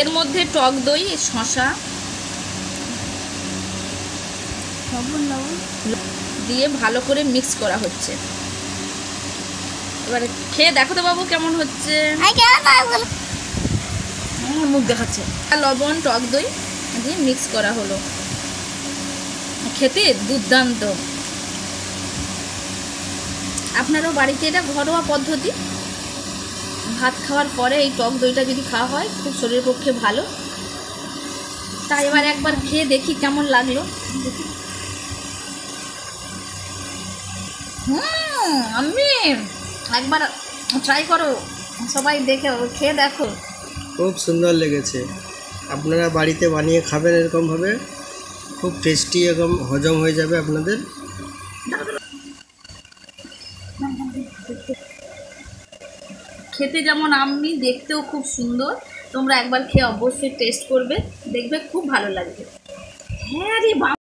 এর মধ্যে টক দই, শসা দিয়ে ভালো করে মিক্স করা হচ্ছে। এবারে খেয়ে দেখো তো বাবু কেমন হচ্ছে। মুখ দেখাচ্ছে। লবণ, টক দই দিয়ে মিক্স করা হলো, খেতে দুর্দান্ত। আপনারাও বাড়িতে, এটা ঘরোয়া পদ্ধতি, ভাত খাওয়ার পরে এই টক দইটা যদি খাওয়া হয় খুব শরীরের পক্ষে ভালো। তাই এবার একবার খেয়ে দেখি কেমন লাগলো। আমি একবার ট্রাই করো, সবাই দেখে খেয়ে দেখো। খুব সুন্দর লেগেছে। আপনারা বাড়িতে বানিয়ে খাবেন এরকমভাবে, খুব টেস্টি, এরকম হজম হয়ে যাবে আপনাদের। খেতে যেমন আমি, দেখতেও খুব সুন্দর। তোমরা একবার খেয়ে অবশ্যই টেস্ট করবে, দেখবে খুব ভালো লাগবে। হ্যাঁ রে।